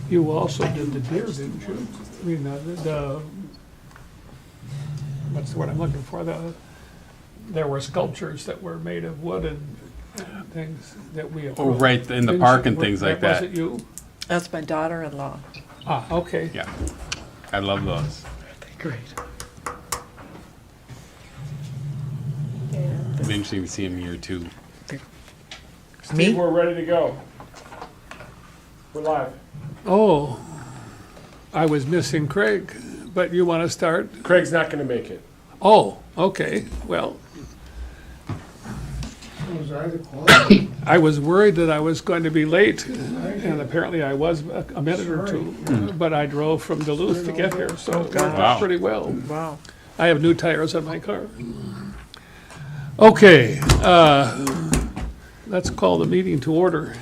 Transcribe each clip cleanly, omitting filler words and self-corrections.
You also did the deer, didn't you? I mean, what's the word I'm looking for? There were sculptures that were made of wood and things that we approved. Oh, right, in the Didn't park you? and things like that. Was it you? That's my daughter-in-law. Ah, okay. Yeah, I love those. Great. It'd be interesting to see him year two. Steve, we're ready to go. We're live. Oh, I was missing Craig, but you want to start? Craig's not going to make it. Oh, okay, well, Was I the quality? I was worried that I was going to be late, and apparently I was a minute or two, but I drove from Duluth to get here, so it worked Wow. out pretty well. Wow. I have new tires on my car. Okay, let's call the meeting to order,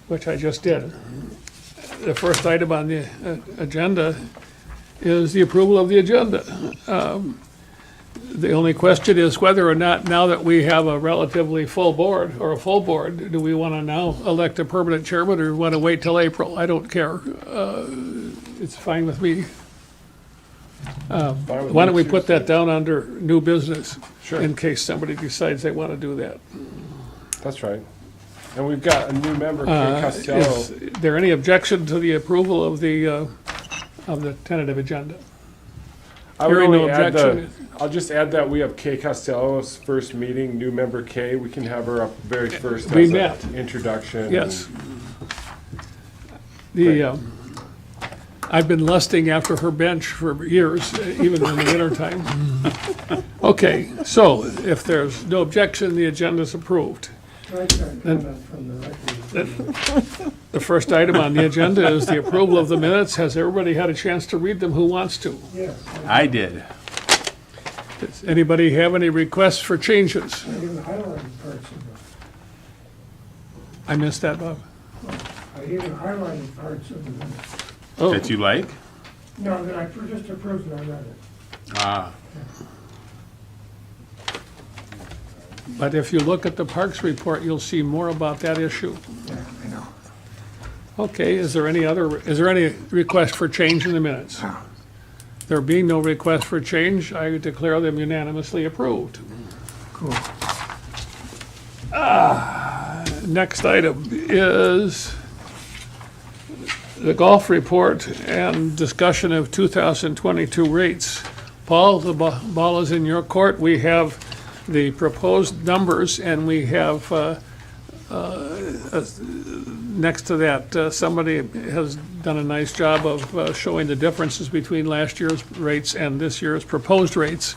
which I just did. The first item on the agenda is the approval of the agenda. The only question is whether or not, now that we have a relatively full board, or a full board, do we want to now elect a permanent chairman, or want to wait till April? I don't care. It's fine with me. Why don't we put that down under new business? Sure. In case somebody decides they want to do that. That's right. And we've got a new member, Kay Costello. Is there any objection to the approval of the tentative agenda? I would Hearing no only add objection. I'll just add that we have Kay Costello's first meeting, new member Kay. We can have her up very first We as met. an introduction. Yes. I've been lusting after her bench for years, even in the wintertime. Okay, so if there's no objection, the agenda's approved. I got comment from the record. The first item on the agenda is the approval of the minutes. Has everybody had a chance to read them? Who wants to? Yes, I did. Does anybody have any requests for changes? I even highlighted parts of them. I missed that, Bob. I even highlighted parts of the minutes. Oh, That you like? No, that I just approved and I read it. Ah, but if you look at the Parks report, you'll see more about that issue. Yeah, I know. Okay, is there any request for change in the minutes? There being no request for change, I declare them unanimously approved. Cool. Next item is the golf report and discussion of 2022 rates. Paul, the ball is in your court. We have the proposed numbers, and we have, next to that, somebody has done a nice job of showing the differences between last year's rates and this year's proposed rates.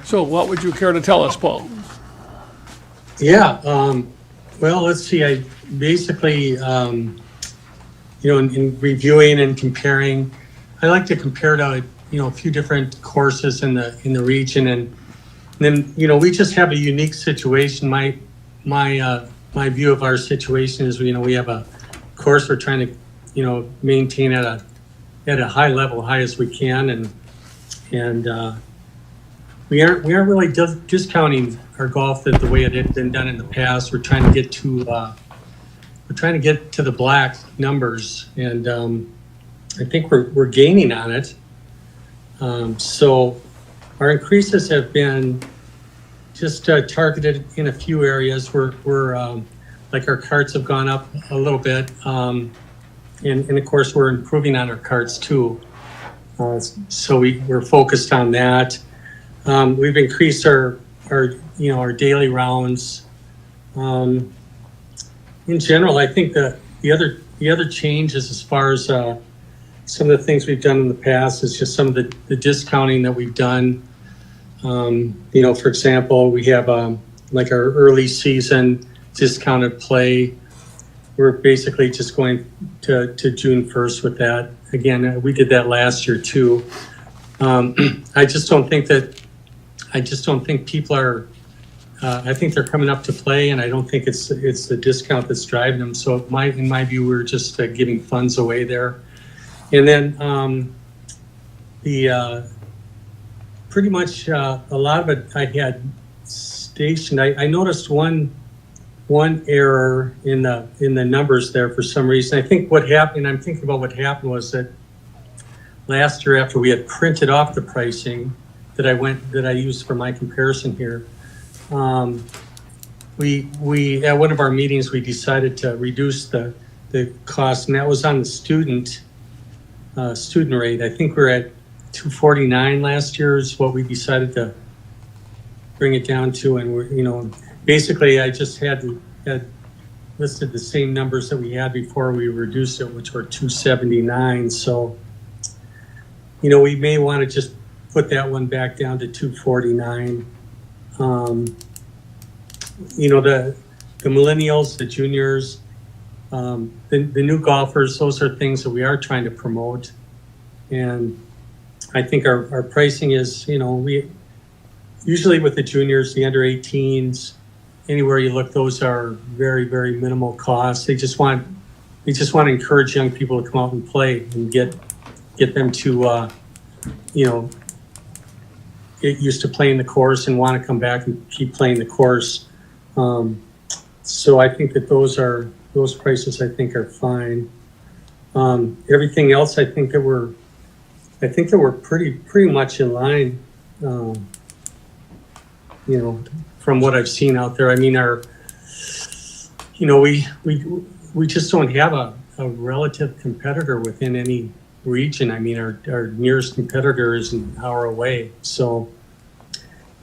So what would you care to tell us, Paul? Yeah, well, let's see, I basically, in reviewing and comparing, I like to compare to, a few different courses in the region, and then, we just have a unique situation. My view of our situation is, we have a course we're trying to, maintain at a high level, high as we can, and we aren't really discounting our golf the way it had been done in the past. We're trying to get to the black numbers, and I think we're gaining on it. So our increases have been just targeted in a few areas. We're like our carts have gone up a little bit, and of course we're improving on our carts too. So we're focused on that. We've increased our daily rounds. In general, I think that the other changes as far as some of the things we've done in the past is just some of the discounting that we've done. For example, we have like our early season discounted play. We're basically just going to June 1st with that. Again, we did that last year too. I just don't think people are. I think they're coming up to play, and I don't think it's the discount that's driving them. So in my view, we're just giving funds away there. And then pretty much a lot of it I had stationed. I noticed one one error in the numbers there for some reason. I think what happened, I'm thinking about what happened was that last year after we had printed off the pricing that I used for my comparison here, we at one of our meetings, we decided to reduce the cost, and that was on the student rate. I think we're at $249 last year is what we decided to bring it down to, and we're, basically I just had listed the same numbers that we had before we reduced it, which were $279. So, we may want to just put that one back down to $249. The millennials, the juniors, the new golfers, those are things that we are trying to promote. And I think our pricing is, we usually with the juniors, the under 18s, anywhere you look, those are very, very minimal costs. They just want to encourage young people to come out and play and get them to, get used to playing the course and want to come back and keep playing the course. So I think that those prices I think are fine. Everything else I think that we're pretty much in line. From what I've seen out there. I mean, we just don't have a relative competitor within any region. I mean, our nearest competitor is an hour away. So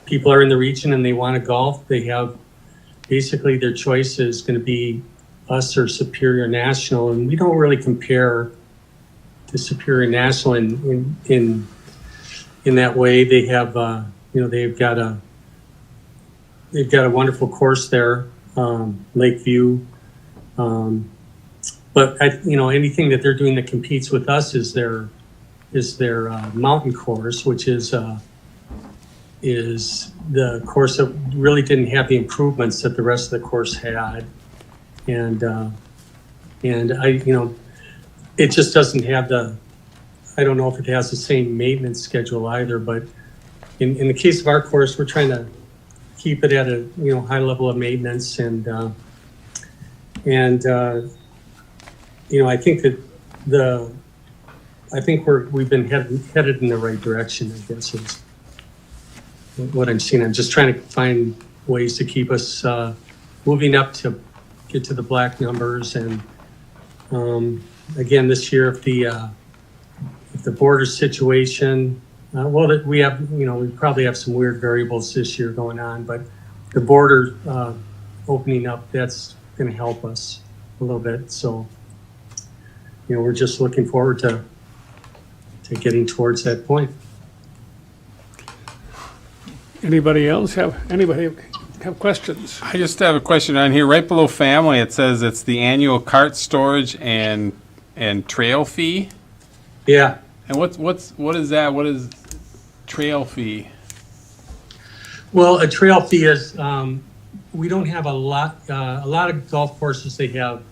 people are in the region and they want to golf. They have basically their choice is going to be us or Superior National, and we don't really compare to Superior National in that way. They have they've got a wonderful course there, Lakeview. But anything that they're doing that competes with us is their mountain course, which is the course that really didn't have the improvements that the rest of the course had, and it just doesn't have I don't know if it has the same maintenance schedule either. But in the case of our course, we're trying to keep it at a high level of maintenance, and I think that we've been headed in the right direction, I guess is what I'm seeing. I'm just trying to find ways to keep us moving up to get to the black numbers. And again, this year, if the border situation, we probably have some weird variables this year going on, but the border opening up, that's going to help us a little bit. So, we're just looking forward to getting towards that point. Anybody else have questions? I just have a question on here. Right below family, it says it's the annual cart storage and trail fee. Yeah. And what is that? What is trail fee? Well, a trail fee is we don't have a lot of golf courses. They have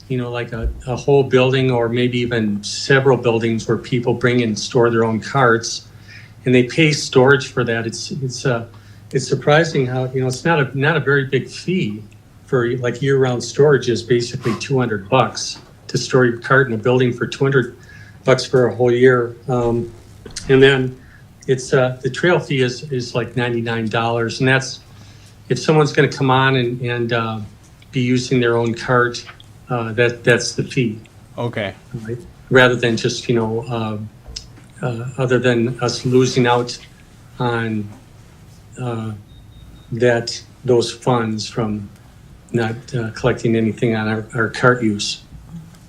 like a whole building or maybe even several buildings where people bring and store their own carts, and they pay storage for that. It's surprising how it's not a very big fee for like year-round storage. Is basically $200 to store your cart in a building for $200 for a whole year, and then it's the trail fee is like $99, and that's if someone's going to come on and be using their own cart. That's the fee. Okay. Right? Rather than just other than us losing out on those funds from not collecting anything on our cart use.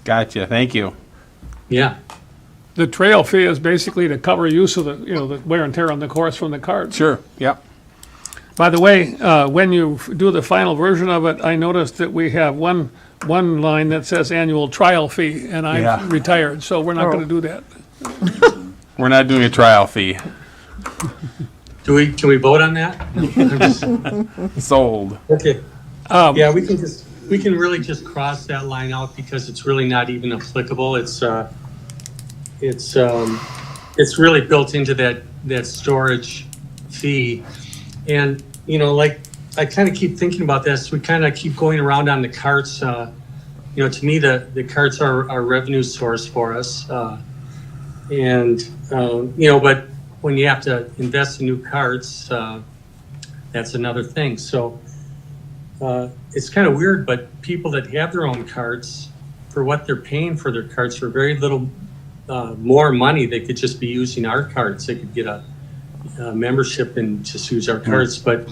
Gotcha. Thank you. Yeah. The trail fee is basically to cover use of the wear and tear on the course from the cart. Sure. Yep. By the way, when you do the final version of it, I noticed that we have one line that says annual trial fee, and I've retired, so we're not going to do that. We're not doing a trial fee. Can we vote on that? Sold. Okay. Yeah, we can really just cross that line out because it's really not even applicable. It's really built into that storage fee, and like I kind of keep thinking about this. We kind of keep going around on the carts. To me, the carts are a revenue source for us. But when you have to invest in new carts, that's another thing. So it's kind of weird, but people that have their own carts, for what they're paying for their carts, for very little more money, they could just be using our carts. They could get a membership and just use our carts. But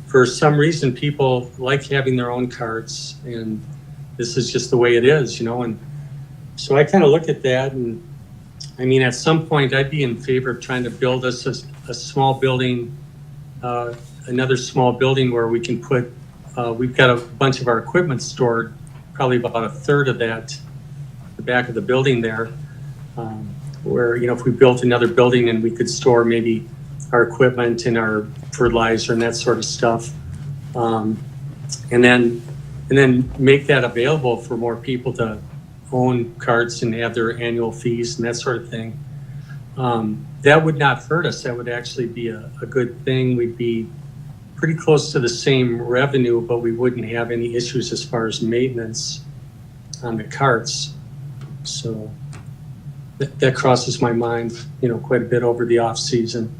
for some reason, people like having their own carts, and this is just the way it is, And so I kind of look at that, and I mean, at some point, I'd be in favor of trying to build us a small building, another small building where we can put, we've got a bunch of our equipment stored, probably about a third of that, the back of the building there, where, if we built another building and we could store maybe our equipment and our fertilizer and that sort of stuff, and then make that available for more people to own carts and have their annual fees and that sort of thing. That would not hurt us. That would actually be a good thing. We'd be pretty close to the same revenue, but we wouldn't have any issues as far as maintenance on the carts. So that crosses my mind, quite a bit over the off season.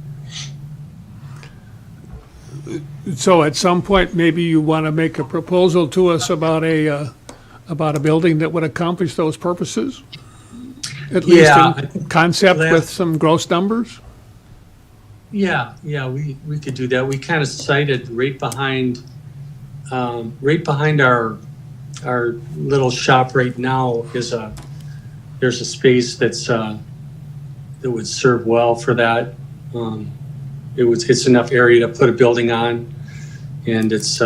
So at some point, maybe you want to make a proposal to us about a building that would accomplish those purposes? At least Yeah, I in think concept last- with some gross numbers? Yeah, we could do that. We kind of cited right behind our little shop right now there's a space that would serve well for that. It's enough area to put a building on, and it's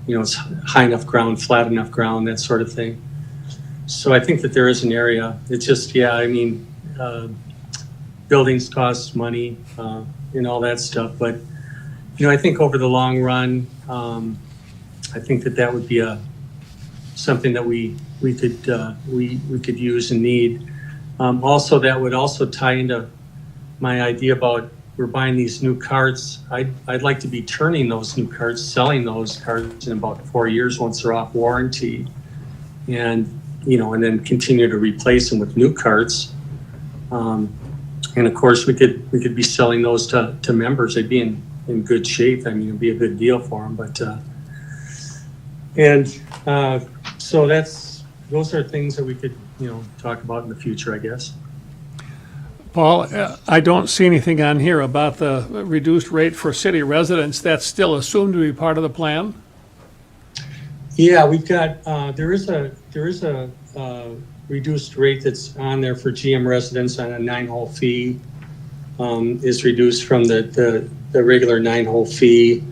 it's high enough ground, flat enough ground, that sort of thing. So I think that there is an area. It's just, buildings cost money and all that stuff. But, I think over the long run, I think that would be something that we could use and need. Also, that would also tie into my idea about we're buying these new carts. I'd like to be turning those new carts, selling those carts in about 4 years once they're off warranty, and then continue to replace them with new carts. And of course, we could be selling those to members. They'd be in good shape. I mean, it'd be a good deal for them. But so those are things that we could talk about in the future, I guess. Paul, I don't see anything on here about the reduced rate for city residents. That's still assumed to be part of the plan? Yeah, we've got, there is a reduced rate that's on there for GM residents on a 9-hole fee, is reduced from the regular 9-hole fee.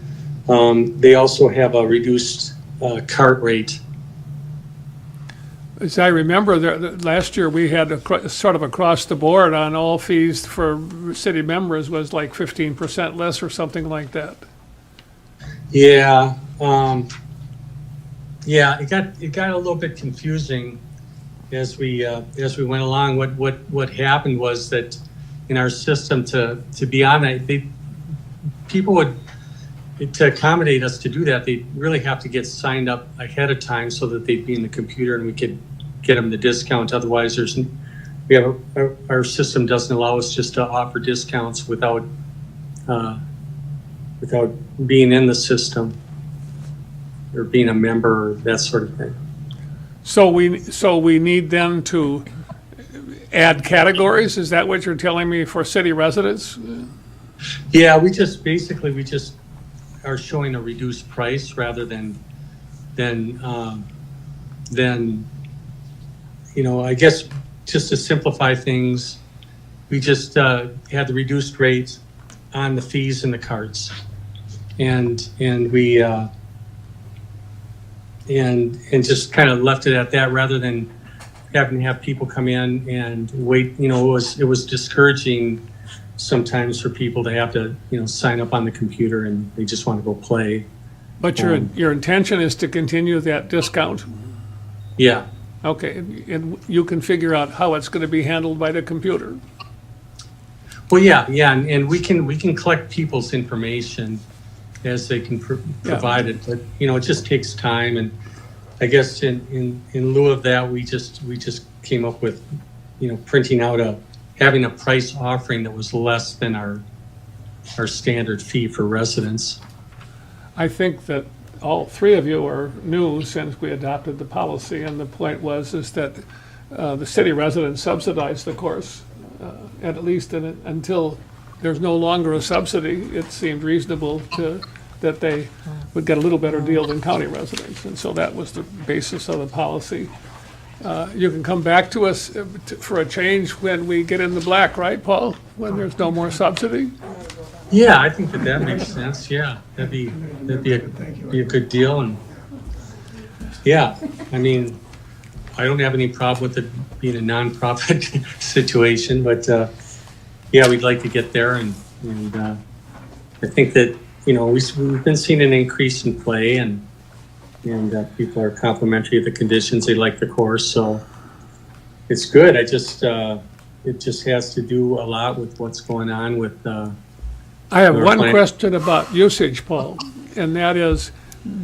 They also have a reduced cart rate. As I remember, last year we had sort of across the board on all fees for city members was like 15% less or something like that. Yeah, it got a little bit confusing as we went along. What happened was that in our system to be on it, people would, to accommodate us to do that, they really have to get signed up ahead of time so that they'd be in the computer and we could get them the discount. Otherwise, our system doesn't allow us just to offer discounts without being in the system or being a member, that sort of thing. So we need then to add categories? Is that what you're telling me for city residents? Yeah, we just are showing a reduced price rather than I guess just to simplify things, we just had the reduced rate on the fees and the carts, and we and just kind of left it at that rather than having to have people come in and wait. It was discouraging sometimes for people to have to sign up on the computer and they just want to go play. But your intention is to continue that discount? Yeah. Okay, and you can figure out how it's going to be handled by the computer? Well, yeah, and we can collect people's information as they can provide it. But, it just takes time. And I guess in lieu of that, we just came up with, printing out having a price offering that was less than our standard fee for residents. I think that all three of you are new since we adopted the policy, and the point is that the city residents subsidize the course, at least until there's no longer a subsidy. It seemed reasonable that they would get a little better deal than county residents, and so that was the basis of the policy. You can come back to us for a change when we get in the black, right, Paul? When there's no more subsidy? Yeah, I think that makes sense. Yeah, that'd be a good deal. And yeah, I mean, I don't have any problem with it being a nonprofit situation, but yeah, we'd like to get there. And I think that we've been seeing an increase in play, and people are complimentary of the conditions. They like the course, so it's good. It just has to do a lot with what's going on with. I have one playing. question about usage, Paul, and that is,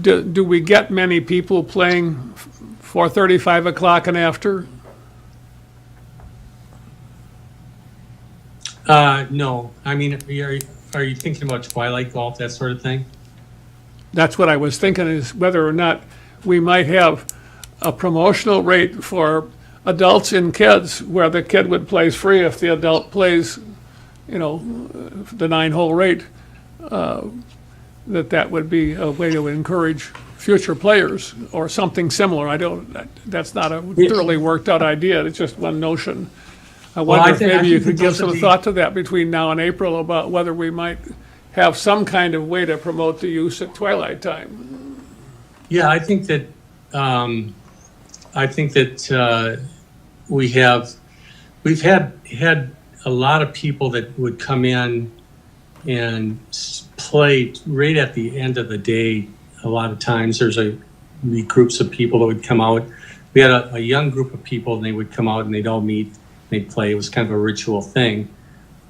do we get many people playing 4:30, 5 o'clock and after? No. I mean, are you thinking about twilight golf, that sort of thing? That's what I was thinking, is whether or not we might have a promotional rate for adults and kids, where the kid would play free if the adult plays, the 9-hole rate, that would be a way to encourage future players, or something similar. That's not a thoroughly worked out idea, it's just one notion. I wonder if maybe you could give some thought to that between now and April, about whether we might have some kind of way to promote the use at twilight time. Yeah, I think that we've had a lot of people that would come in and play right at the end of the day. A lot of times there's be groups of people that would come out. We had a young group of people, and they would come out and they'd all meet, they'd play. It was kind of a ritual thing.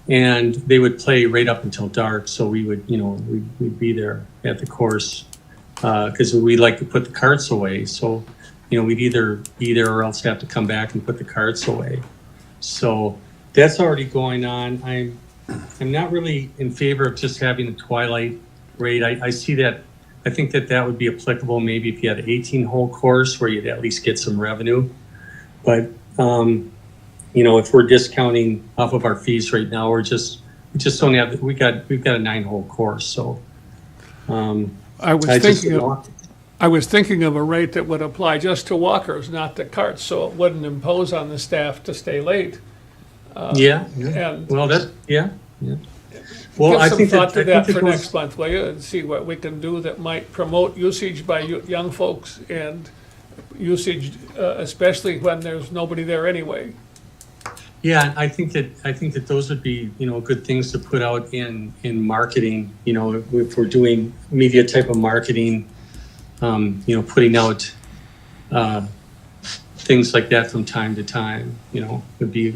And they would play right up until dark. So we would, we'd be there at the course because we like to put the carts away. So, we'd either be there or else have to come back and put the carts away. So that's already going on. I'm not really in favor of just having a twilight rate. I see that. I think that would be applicable maybe if you had an 18-hole course where you'd at least get some revenue. But if we're discounting off of our fees right now, we just don't have. We've got a 9-hole course. So I was thinking of a rate that would apply just to walkers, not to carts, so it wouldn't impose on the staff to stay late. Yeah. And Well, yeah. Well, give I some think thought to that I think for those- next month, will you, and see what we can do that might promote usage by young folks, and usage, especially when there's nobody there anyway. Yeah, I think that those would be, good things to put out in marketing. If we're doing media type of marketing, putting out things like that from time to time, would be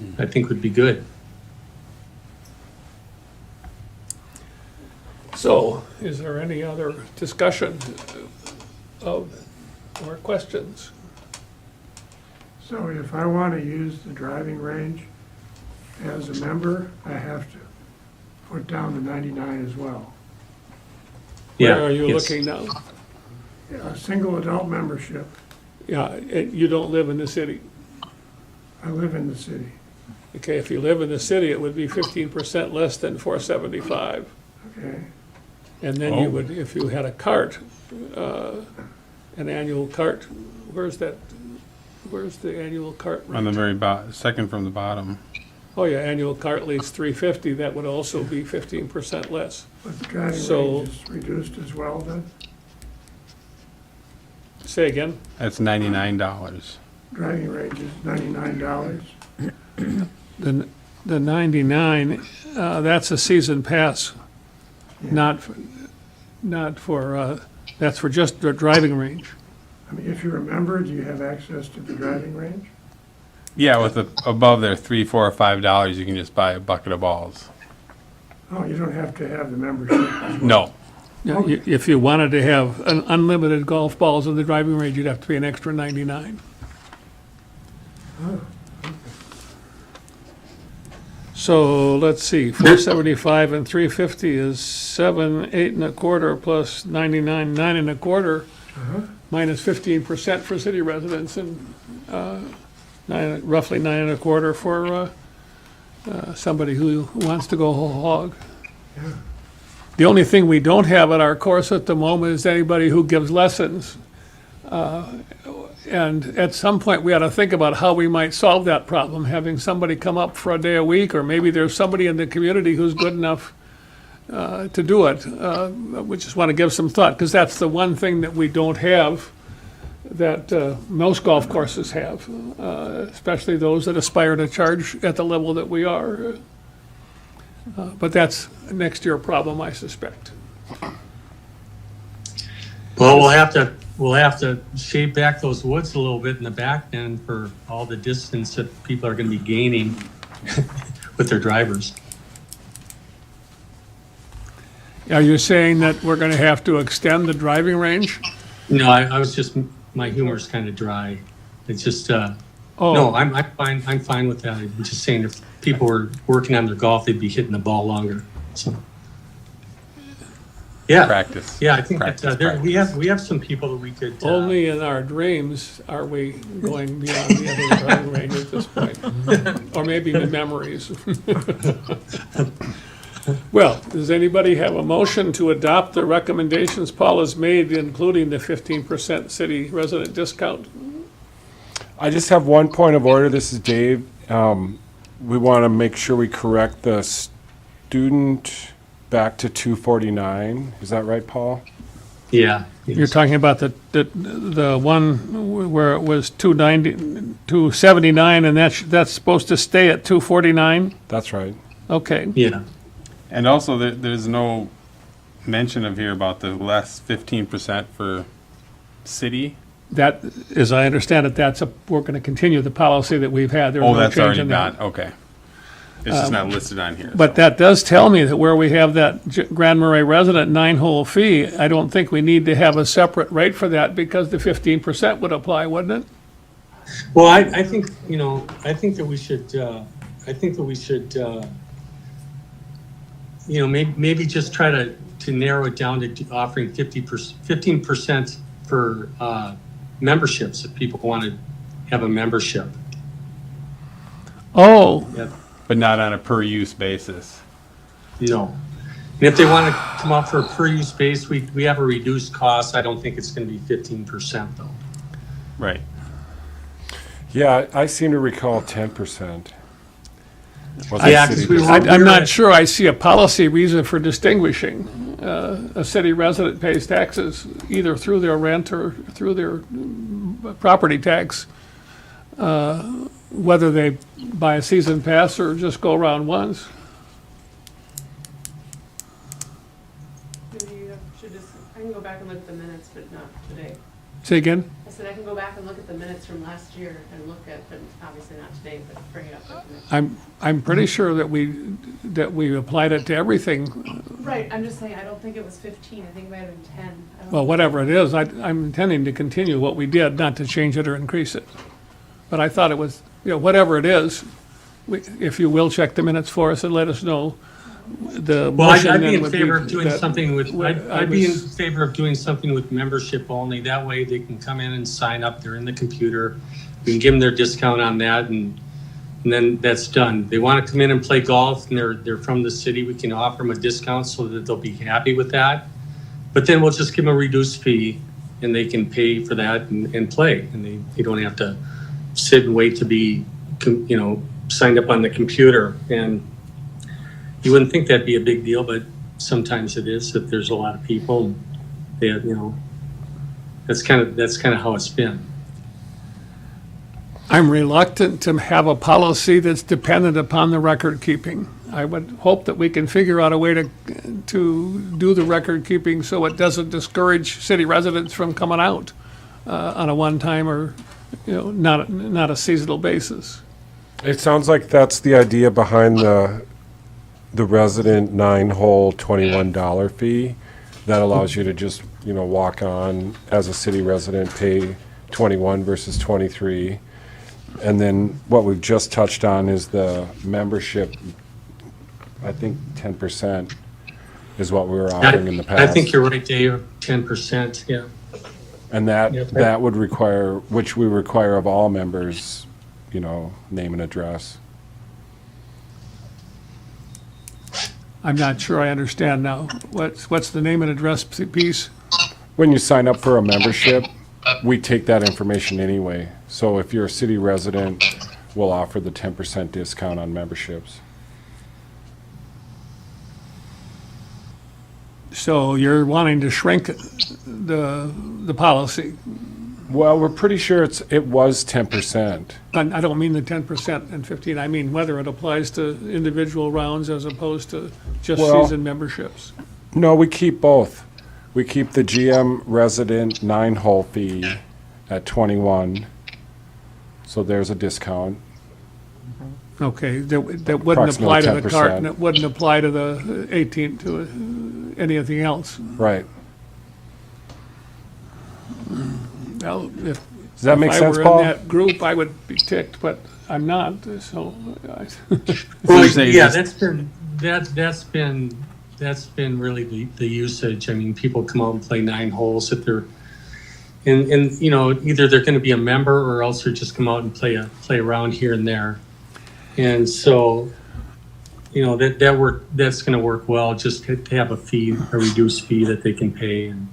good. So, is there any other discussion or questions? So if I want to use the driving range as a member, I have to put down the 99 as well. Yeah. Where are you yes. looking now? A single adult membership, Yeah, and you don't live in the city. I live in the city. Okay, if you live in the city, it would be 15% less than 475. Okay, And then you would, if you had a cart, an annual cart, where's the annual cart rate? On the very second from the bottom. Oh, yeah, annual cart lease 350, that would also be 15% less. but the driving So- range is reduced as well then? Say again? That's $99. Driving range is $99. The 99, that's a season pass, not for, that's for just the driving range. I mean, if you're a member, do you have access to the driving range? Yeah, with above their $3, $4, or $5, you can just buy a bucket of balls. Oh, you don't have to have the membership. No, Yeah, if you wanted to have unlimited golf balls in the driving range, you'd have to pay an extra 99. So let's see, 475 and 350 is 7, 8 and a quarter plus 99, 9 and a quarter, minus 15% for city residents and roughly 9 and a quarter for somebody who wants to go whole hog. The only thing we don't have at our course at the moment is anybody who gives lessons. And at some point, we ought to think about how we might solve that problem, having somebody come up for a day a week, or maybe there's somebody in the community who's good enough to do it. We just want to give some thought, because that's the one thing that we don't have that most golf courses have, especially those that aspire to charge at the level that we are. But that's a next year problem, I suspect. Well, we'll have to shave back those woods a little bit in the back then for all the distance that people are going to be gaining with their drivers. Are you saying that we're going to have to extend the driving range? No, I was just, my humor's kind of dry. It's just, no, I'm fine. I'm fine with that. I'm just saying if people were working on their golf, they'd be hitting the ball longer. So, yeah, Practice. yeah, I think that Practice, we have some people that we could. Only in our dreams are we going beyond the other driving range at this point. Or maybe in memories. Well, does anybody have a motion to adopt the recommendations Paul has made, including the 15% city resident discount? I just have one point of order. This is Dave. We want to make sure we correct the student back to 249. Is that right, Paul? Yeah. You're talking about the one where it was 279, and that's supposed to stay at 249? That's right. Okay. Yeah. And also, there's no mention of here about the less 15% for city. That, as I understand it, we're going to continue the policy that we've had. There's Oh, no that's change already in that. gone, okay. It's just not listed on here. But so. that does tell me that where we have that Grand Marais resident 9-hole fee, I don't think we need to have a separate rate for that, because the 15% would apply, wouldn't it? Well, I think, I think that we should, maybe just try to narrow it down to offering 15% for memberships if people want to have a membership. Oh, Yeah. But not on a per-use basis. No. And if they want to come up for a per-use base, we have a reduced cost. I don't think it's going to be 15% though. Right. Yeah, I seem to recall 10%. Yeah, 'cause we were- I'm not sure I see a policy reason for distinguishing. A city resident pays taxes either through their rent or through their property tax, whether they buy a season pass or just go around once. Maybe you should just, I can go back and look at the minutes, but not today. Say again? I said I can go back and look at the minutes from last year and look at, but obviously not today, but bring it up at the next. I'm pretty sure that we applied it to everything. Right, I'm just saying, I don't think it was 15, I think it might have been 10. I don't Well, think- whatever it is, I'm intending to continue what we did, not to change it or increase it. But I thought it was, whatever it is, if you will check the minutes for us and let us know. The Well, motion I'd be then in would favor of doing that- something with, I I'd be in was- favor of doing something with membership only. That way they can come in and sign up. They're in the computer. We can give them their discount on that and then that's done. They want to come in and play golf and they're from the city. We can offer them a discount so that they'll be happy with that. But then we'll just give them a reduced fee and they can pay for that and play. And they don't have to sit and wait to be, signed up on the computer. And you wouldn't think that'd be a big deal, but sometimes it is if there's a lot of people. That's kind of how it's been. I'm reluctant to have a policy that's dependent upon the record keeping. I would hope that we can figure out a way to do the record keeping so it doesn't discourage city residents from coming out on a one-time or, not a seasonal basis. It sounds like that's the idea behind the resident 9-hole $21 fee. That allows you to just, walk on as a city resident, pay 21 versus 23. And then what we've just touched on is the membership. I think 10% is what we were offering in the past. I think you're right, Dave, 10%, yeah. And Yep. that would require, which we require of all members, name and address. I'm not sure I understand now. What's the name and address piece? When you sign up for a membership, we take that information anyway. So if you're a city resident, we'll offer the 10% discount on memberships. So you're wanting to shrink the policy. Well, we're pretty sure it was 10%. I don't mean the 10% and 15, I mean whether it applies to individual rounds as opposed to just Well- season memberships. No, we keep both. We keep the GM resident 9-hole fee at 21. So there's a discount. Okay, that wouldn't Approximately apply to the cart, 10%. and it wouldn't apply to the 18, to anything else. Right. Well, if Does that make sense, I were Paul? in that group, I would be ticked, but I'm not, so. So you're saying Yeah, just- that's been really the usage. I mean, people come out and play 9 holes if they're, and either they're gonna be a member or else they're just come out and play around here and there. And so, that's gonna work well, just to have a fee, a reduced fee that they can pay, and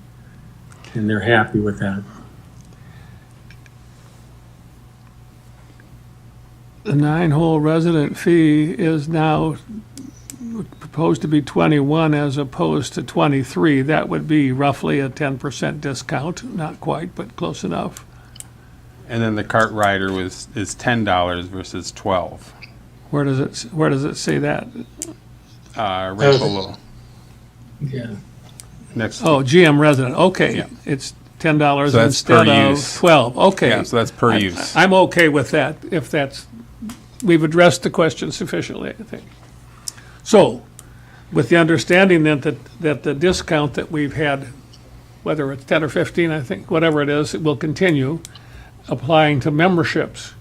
they're happy with that. The 9-hole resident fee is now proposed to be 21 as opposed to 23. That would be roughly a 10% discount, not quite, but close enough. And then the cart rider is $10 versus 12. Where does it say that? Right Oh. below. Yeah. Next. Oh, GM resident, okay. Yeah. It's $10 So that's per instead of use. 12, okay. Yeah, so that's per use. I'm okay with that, if that's, we've addressed the question sufficiently, I think. So, with the understanding then that the discount that we've had, whether it's 10 or 15, I think, whatever it is, it will continue applying to memberships.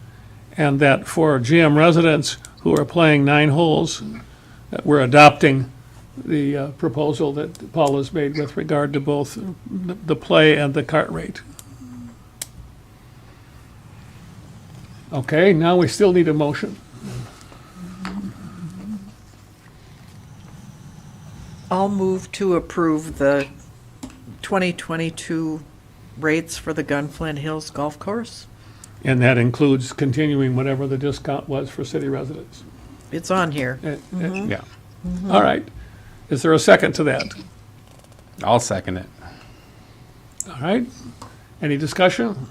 And that for GM residents who are playing 9 holes, that we're adopting the proposal that Paul has made with regard to both the play and the cart rate. Okay, now we still need a motion. I'll move to approve the 2022 rates for the Gunflint Hills Golf Course. And that includes continuing whatever the discount was for city residents. It's on here. Yeah, All right. Is there a second to that? I'll second it. All right. Any discussion?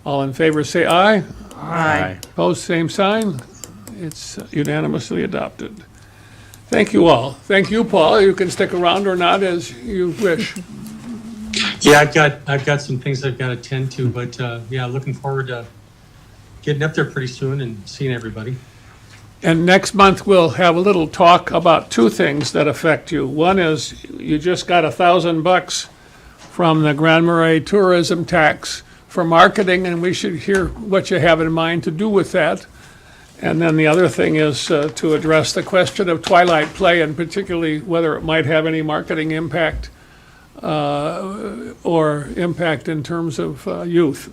All in favor, say aye. Aye. Opposed, same sign. It's unanimously adopted. Thank you all. Thank you, Paul. You can stick around or not as you wish. Yeah, I've got some things I've got to attend to, but yeah, looking forward to getting up there pretty soon and seeing everybody. And next month, we'll have a little talk about 2 things that affect you. One is you just got $1,000 from the Grand Marais tourism tax for marketing, and we should hear what you have in mind to do with that. And then the other thing is to address the question of twilight play, and particularly whether it might have any marketing impact or impact in terms of youth.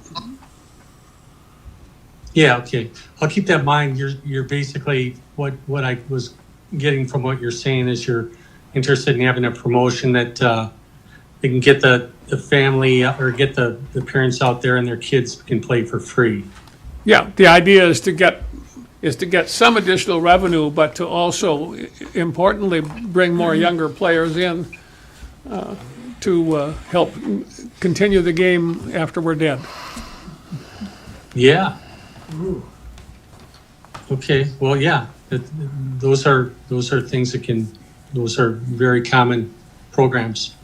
Yeah, okay. I'll keep that in mind. You're basically, what I was getting from what you're saying is you're interested in having a promotion that they can get the family or get the parents out there and their kids can play for free. Yeah, the idea is to get some additional revenue, but to also importantly bring more younger players in to help continue the game after we're dead. Yeah. Okay, well, yeah, those are things those are very common programs.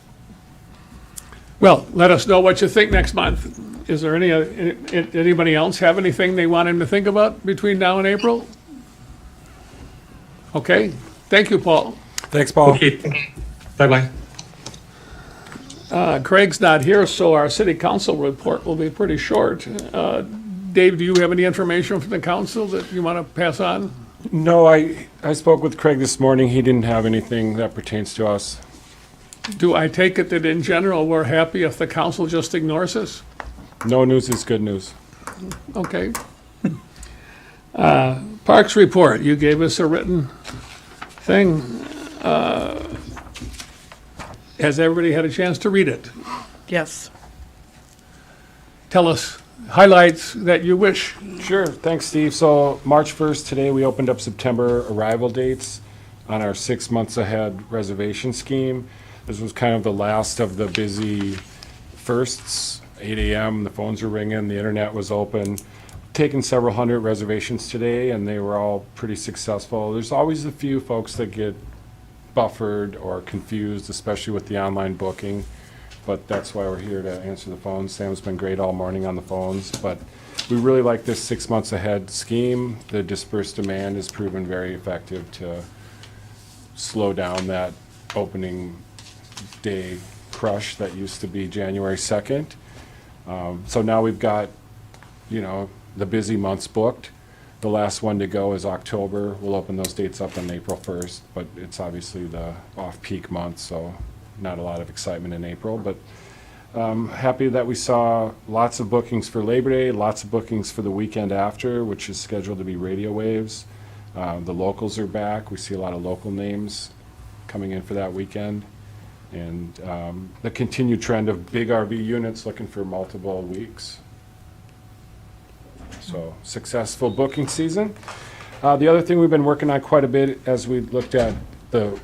Well, let us know what you think next month. Is there anybody else have anything they want him to think about between now and April? Okay, thank you, Paul. Thanks, Paul. Okay, bye-bye. Craig's not here, so our city council report will be pretty short. Dave, do you have any information from the council that you want to pass on? No, I spoke with Craig this morning. He didn't have anything that pertains to us. Do I take it that in general, we're happy if the council just ignores us? No news is good news. Okay. Parks report, you gave us a written thing. Has everybody had a chance to read it? Yes. Tell us highlights that you wish. Sure, thanks, Steve. So March 1st, today, we opened up September arrival dates on our 6 months ahead reservation scheme. This was kind of the last of the busy firsts, 8 a.m., the phones were ringing, the internet was open. Taken several hundred reservations today, and they were all pretty successful. There's always a few folks that get buffered or confused, especially with the online booking, but that's why we're here to answer the phones. Sam's been great all morning on the phones, but we really like this 6 months ahead scheme. The dispersed demand has proven very effective to slow down that opening day crush that used to be January 2nd. So now we've got, the busy months booked. The last one to go is October. We'll open those dates up on April 1st, but it's obviously the off-peak month, so not a lot of excitement in April. But happy that we saw lots of bookings for Labor Day, lots of bookings for the weekend after, which is scheduled to be radio waves. The locals are back. We see a lot of local names coming in for that weekend. And the continued trend of big RV units looking for multiple weeks. So successful booking season. The other thing we've been working on quite a bit as we looked at the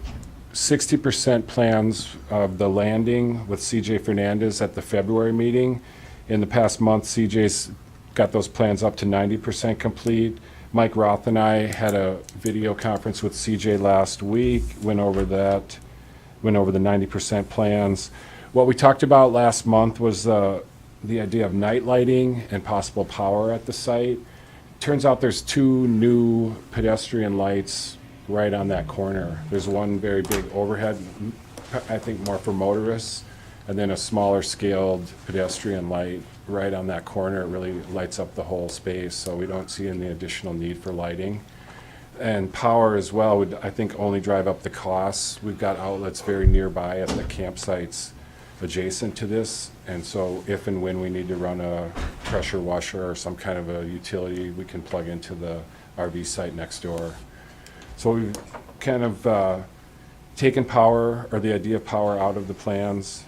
60% plans of the landing with CJ Fernandez at the February meeting. In the past month, CJ's got those plans up to 90% complete. Mike Roth and I had a video conference with CJ last week, went over the 90% plans. What we talked about last month was the idea of night lighting and possible power at the site. Turns out there's 2 new pedestrian lights right on that corner. There's one very big overhead, I think more for motorists, and then a smaller scaled pedestrian light right on that corner. It really lights up the whole space, so we don't see any additional need for lighting. And power as well would, I think, only drive up the costs. We've got outlets very nearby at the campsites adjacent to this, and so if and when we need to run a pressure washer or some kind of a utility, we can plug into the RV site next door. So we've kind of taken power, or the idea of power, out of the plans.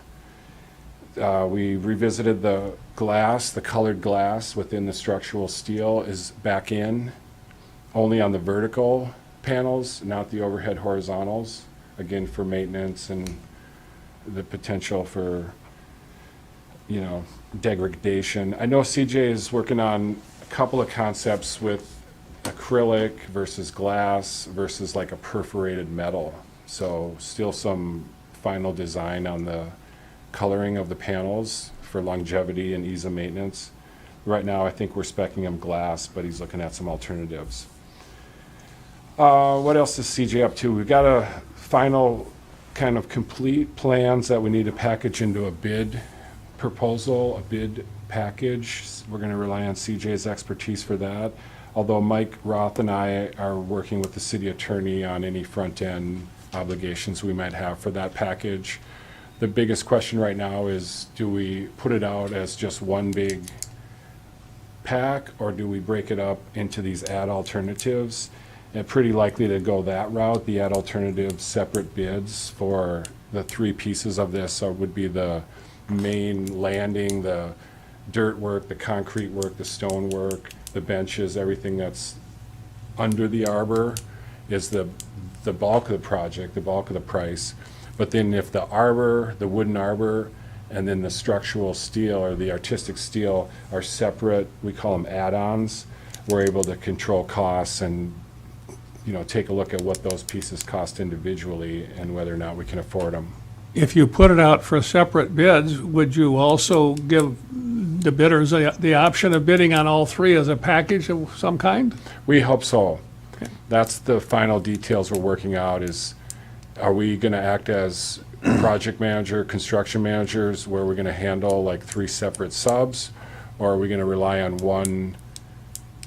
We revisited the glass, the colored glass within the structural steel is back in, only on the vertical panels, not the overhead horizontals, again for maintenance and the potential for, degradation. I know CJ is working on a couple of concepts with acrylic versus glass versus like a perforated metal. So still some final design on the coloring of the panels for longevity and ease of maintenance. Right now, I think we're speccing him glass, but he's looking at some alternatives. What else is CJ up to? We've got a final kind of complete plans that we need to package into a bid proposal, a bid package. We're going to rely on CJ's expertise for that. Although Mike Roth and I are working with the city attorney on any front-end obligations we might have for that package. The biggest question right now is, do we put it out as just one big pack, or do we break it up into these ad alternatives? And pretty likely to go that route, the ad alternatives separate bids for the 3 pieces of this. So it would be the main landing, the dirt work, the concrete work, the stone work, the benches, everything that's under the arbor is the bulk of the project, the bulk of the price. But then if the arbor, the wooden arbor, and then the structural steel or the artistic steel are separate, we call them add-ons, we're able to control costs and take a look at what those pieces cost individually and whether or not we can afford them. If you put it out for separate bids, would you also give the bidders the option of bidding on all 3 as a package of some kind? We hope so. Okay. That's the final details we're working out is, are we going to act as project manager, construction managers, where we're gonna handle like 3 separate subs, or are we gonna rely on one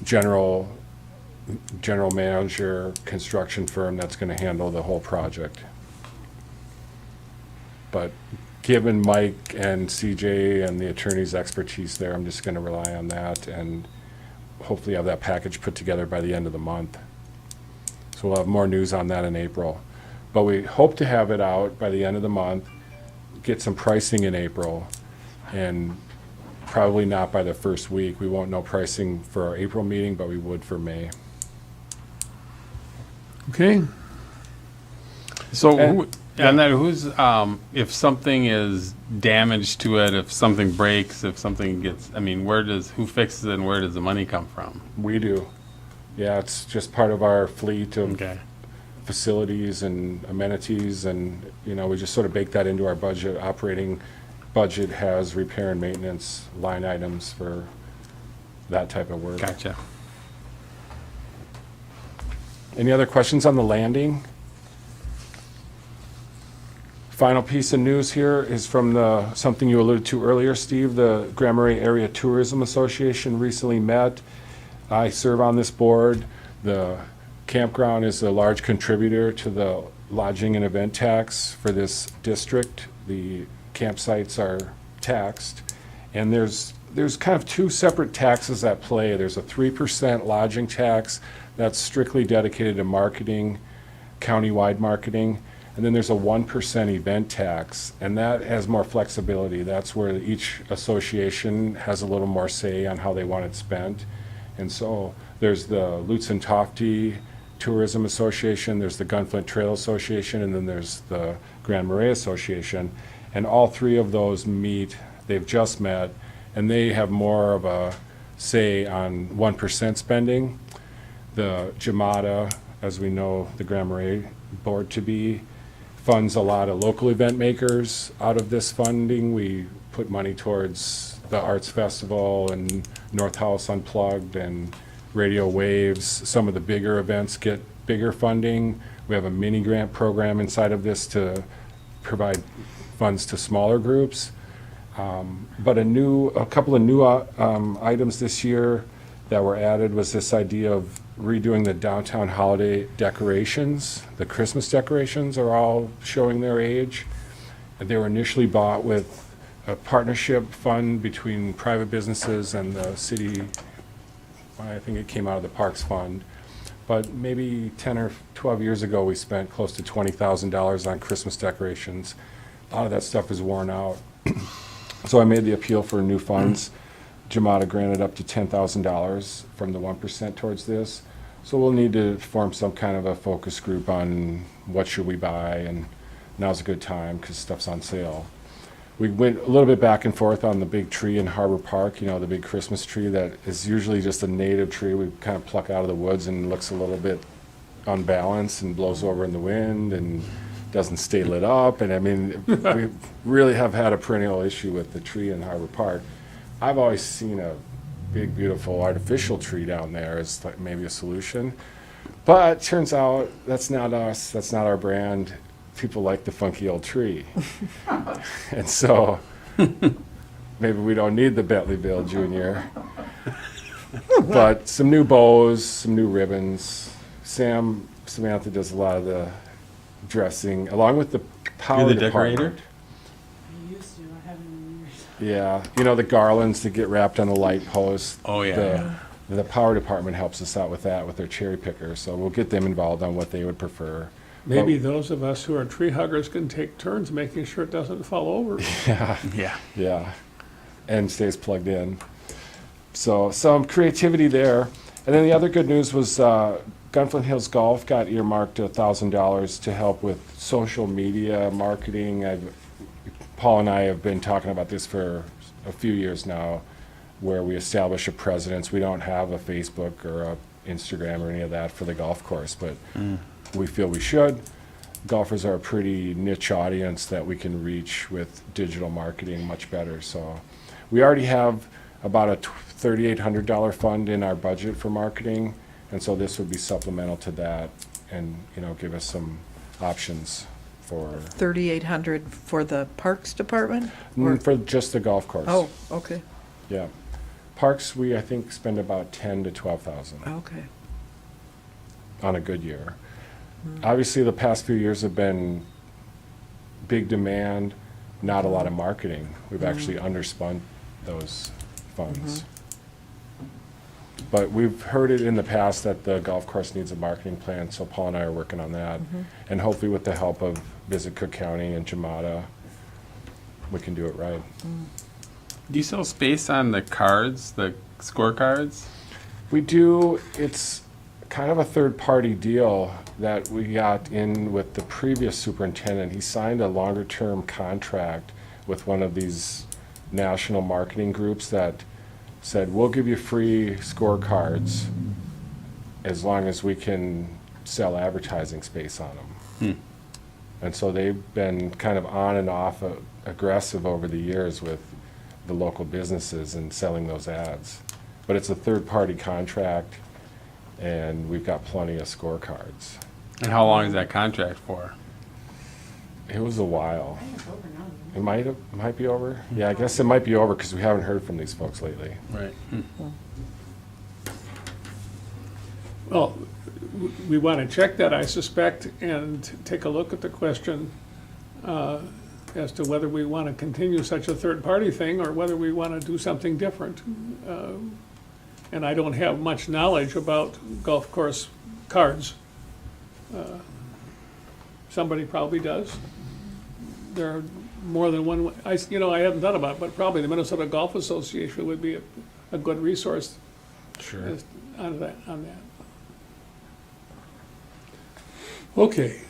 general manager, construction firm that's gonna handle the whole project? But given Mike and CJ and the attorney's expertise there, I'm just gonna rely on that and hopefully have that package put together by the end of the month. So we'll have more news on that in April. But we hope to have it out by the end of the month, get some pricing in April, and probably not by the first week. We won't know pricing for our April meeting, but we would for May. Okay, So, And- and then who's, if something is damaged to it, if something breaks, if something gets, I mean, who fixes it and where does the money come from? We do. Yeah, it's just part of our fleet of Okay. facilities and amenities, and, you know, we just sort of bake that into our budget. Operating budget has repair and maintenance line items for that type of work. Gotcha. Any other questions on the landing? Final piece of news here is from something you alluded to earlier, Steve. The Grand Marais Area Tourism Association recently met. I serve on this board. The campground is a large contributor to the lodging and event tax for this district. The campsites are taxed. And there's kind of 2 separate taxes at play. There's a 3% lodging tax that's strictly dedicated to marketing, countywide marketing. And then there's a 1% event tax, and that has more flexibility. That's where each association has a little more say on how they want it spent. And so there's the Lutz and Tofty Tourism Association, there's the Gunflint Trail Association, and then there's the Grand Marais Association. And all 3 of those meet, they've just met, and they have more of a say on 1% spending. The Jamada, as we know the Grand Marais board to be, funds a lot of local event makers out of this funding. We put money towards the Arts Festival and North House Unplugged and Radio Waves. Some of the bigger events get bigger funding. We have a mini grant program inside of this to provide funds to smaller groups. But a couple of new items this year that were added was this idea of redoing the downtown holiday decorations. The Christmas decorations are all showing their age. And they were initially bought with a partnership fund between private businesses and the city. I think it came out of the Parks Fund. But maybe 10 or 12 years ago, we spent close to $20,000 on Christmas decorations. A lot of that stuff is worn out. So I made the appeal for new funds. Jamada granted up to $10,000 from the 1% towards this. So we'll need to form some kind of a focus group on what should we buy, and now's a good time because stuff's on sale. We went a little bit back and forth on the big tree in Harbor Park, you know, the big Christmas tree that is usually just a native tree we kind of pluck out of the woods and looks a little bit unbalanced and blows over in the wind and doesn't stay lit up. And I mean, we really have had a perennial issue with the tree in Harbor Park. I've always seen a big, beautiful artificial tree down there as like maybe a solution. But turns out that's not us, that's not our brand. People like the funky old tree. And so maybe we don't need the Bentley Bill Jr. But some new bows, some new ribbons. Samantha does a lot of the dressing, along with the power You're the department. decorator? I used to, I haven't in years. Yeah, you know, the garlands that get wrapped on the light post. Oh, yeah. The power department helps us out with that, with their cherry picker, so we'll get them involved on what they would prefer. maybe those of us who are tree huggers can take turns making sure it doesn't fall over. Yeah. Yeah, and stays plugged in. So some creativity there. And then the other good news was Gunflint Hills Golf got earmarked $1,000 to help with social media marketing. Paul and I have been talking about this for a few years now, where we establish a presence. We don't have a Facebook or a Instagram or any of that for the golf course, but we feel we should. Golfers are a pretty niche audience that we can reach with digital marketing much better. So we already have about a $3,800 fund in our budget for marketing, and so this would be supplemental to that and, you know, give us some options for, 3,800 for the Parks Department? for just the golf course. Oh, okay, Yeah. Parks, we, I think, spend about 10 to 12,000 okay. on a good year. Obviously, the past few years have been big demand, not a lot of marketing. We've actually underspent those funds. But we've heard it in the past that the golf course needs a marketing plan, so Paul and I are working on that. And hopefully with the help of Visit Cook County and Jamada, we can do it right. Do you sell space on the cards, the scorecards? We do, it's kind of a third-party deal that we got in with the previous superintendent. He signed a longer-term contract with one of these national marketing groups that said, we'll give you free scorecards as long as we can sell advertising space on them. And so they've been kind of on and off aggressive over the years with the local businesses and selling those ads. But it's a third-party contract, and we've got plenty of scorecards. And how long is that contract for? It was a while. I think it's over now. It might be over? Yeah, I guess it might be over because we haven't heard from these folks lately. Right. Well, we want to check that, I suspect, and take a look at the question as to whether we want to continue such a third-party thing or whether we want to do something different. And I don't have much knowledge about golf course cards. Somebody probably does. There are more than one, I hadn't thought about it, but probably the Minnesota Golf Association would be a good resource Sure. on that. Okay.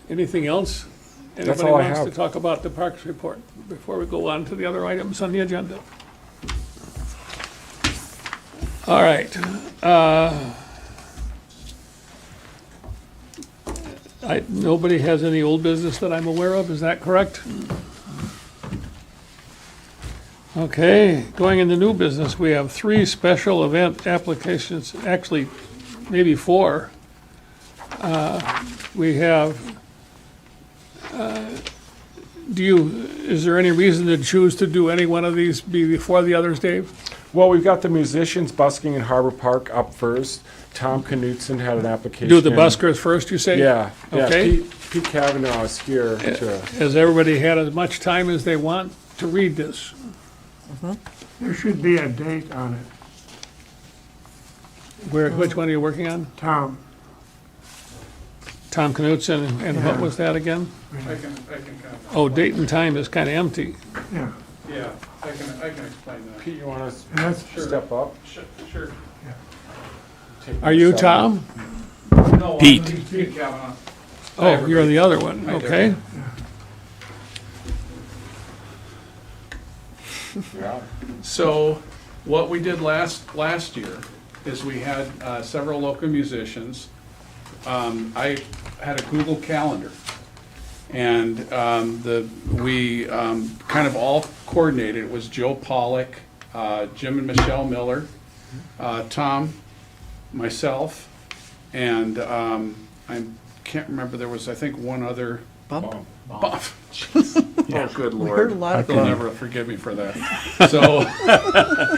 Anything else? That's all I Anybody wants have. to talk about the Parks report before we go on to the other items on the agenda? All right. Nobody has any old business that I'm aware of, is that correct? Okay, going into new business, we have 3 special event applications, actually, maybe 4. We have, is there any reason to choose to do any one of these before the others, Dave? Well, we've got the musicians busking in Harbor Park up first. Tom Knutson had an application. Do the buskers first, you say? Yeah, yeah. Okay. Pete Kavanaugh is here to, Has everybody had as much time as they want to read this? There should be a date on it, Which one are you working on? Tom. Tom Knutson, and what Yeah. was that again? I can kind of, Oh, date and time is kind of empty. Yeah, yeah, I can explain that. Pete, you want and to that's, step up? Sure. Take Are you this Tom? No, Pete. Pete Kavanaugh. Oh, you're the other one, Hi, okay. Yeah. So what we did last year is we had several local musicians. I had a Google Calendar, and we kind of all coordinated. It was Joe Pollock, Jim and Michelle Miller, Tom, myself, and I can't remember, there was, I think, one other. Bump. Buff. Oh, good We heard a Lord. lot of They'll bump. never forgive me for that. So,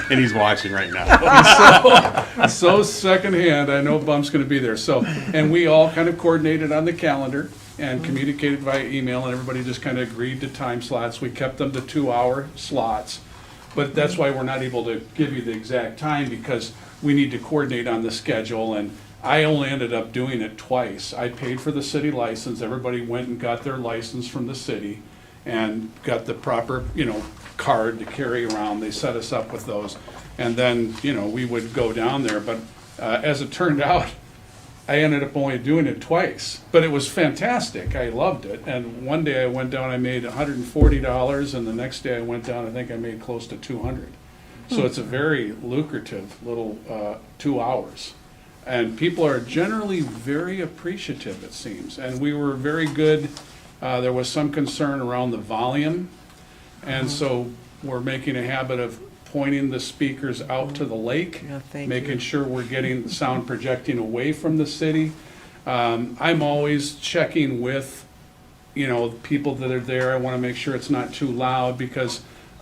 And he's watching right now. so secondhand, I know Bump's gonna be there. So, and we all kind of coordinated on the calendar and communicated via email, and everybody just kind of agreed to time slots. We kept them to 2-hour slots. But that's why we're not able to give you the exact time, because we need to coordinate on the schedule, and I only ended up doing it twice. I paid for the city license, everybody went and got their license from the city and got the proper, card to carry around. They set us up with those. And then, we would go down there, but as it turned out, I ended up only doing it twice. But it was fantastic, I loved it. And one day I went down, I made $140, and the next day I went down, I think I made close to $200. So it's a very lucrative little 2 hours. And people are generally very appreciative, it seems. And we were very good. There was some concern around the volume. And so we're making a habit of pointing the speakers out to the lake, Yeah, thank making you. sure we're getting the sound projecting away from the city. I'm always checking with you know, people that are there, I want to make sure it's not too loud, because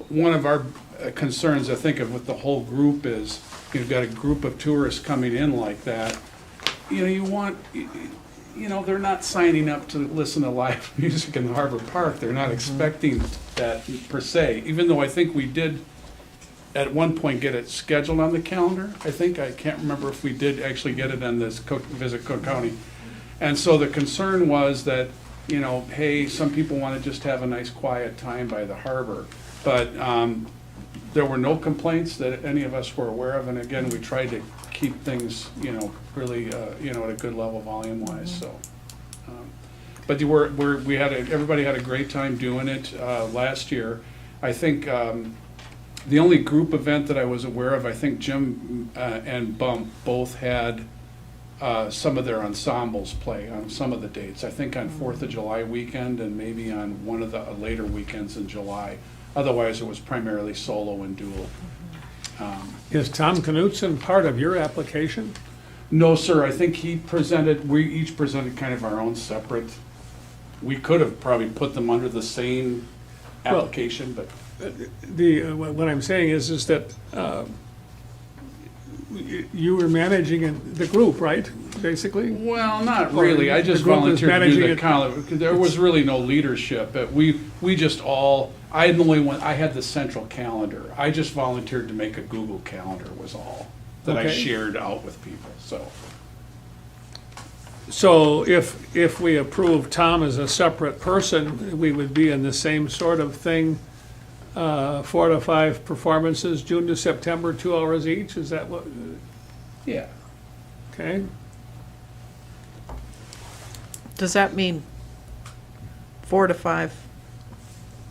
one of our concerns, I think, of with the whole group is, you've got a group of tourists coming in like that, you know, you want, you know, they're not signing up to listen to live music in the Harbor Park. They're not expecting that per se, even though I think we did at one point get it scheduled on the calendar. I can't remember if we did actually get it on this Visit Cook County. And so the concern was that, you know, hey, some people want to just have a nice quiet time by the harbor. But there were no complaints that any of us were aware of, and again, we tried to keep things, you know, really, you know, at a good level volume-wise, so. But everybody had a great time doing it last year. I think the only group event that I was aware of, I think Jim and Bump both had some of their ensembles play on some of the dates. I think on 4th of July weekend and maybe on one of the later weekends in July. Otherwise, it was primarily solo and dual. Is Tom Knutson part of your application? No, sir, I think we each presented kind of our own separate, we could have probably put them under the same application, but. What I'm saying is that you were managing the group, right, basically? Well, not really, I just The group is volunteered to do managing the it. calendar, because there was really no leadership, but we just all, I had the central calendar. I just volunteered to make a Google Calendar was all, that I Okay. shared out with people, so. So if we approve Tom as a separate person, we would be in the same sort of thing, 4 to 5 performances, June to September, 2 hours each, is that what, Yeah. okay? Does that mean 4 to 5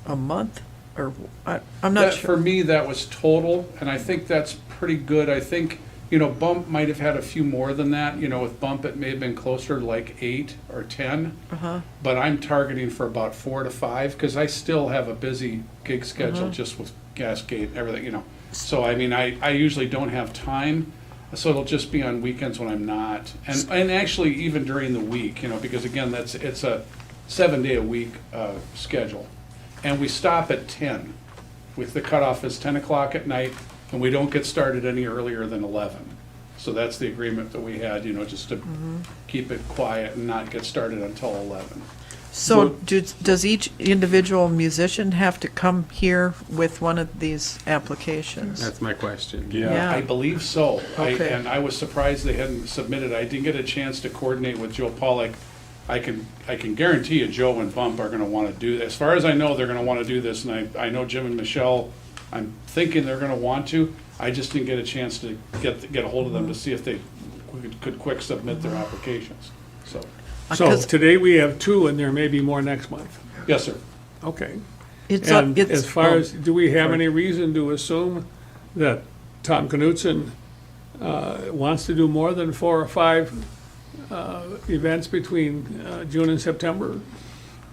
a month? Or, I'm not That, for sure. me, that was total, and I think that's pretty good. I think, you know, Bump might have had a few more than that. You know, with Bump, it may have been closer to like 8 or 10. But I'm targeting for about 4 to 5, because I still have a busy gig schedule just with Gasgate and everything, you know. So, I mean, I usually don't have time, so it'll just be on weekends when I'm not. And actually, even during the week, you know, because again, it's a 7-day-a-week schedule. And we stop at 10. With the cutoff is 10 o'clock at night, and we don't get started any earlier than 11. So that's the agreement that we had, you know, just to keep it quiet and not get started until 11. So does each individual musician have to come here with one of these applications? That's my question. Yeah. I believe so. Okay. And I was surprised they hadn't submitted. I didn't get a chance to coordinate with Joe Pollack. I can guarantee you Joe and Bump are gonna wanna do, as far as I know, they're gonna wanna do this, and I know Jim and Michelle, I'm thinking they're gonna want to. I just didn't get a chance to get a hold of them to see if they could quick submit their applications, so. So 'Cause today we have 2, and there may be more next month. Yes, sir. Okay. It's up, And it's. as far oh, as, do we have any reason to assume that Tom Knutson wants to do more than 4 or 5 events between June and September?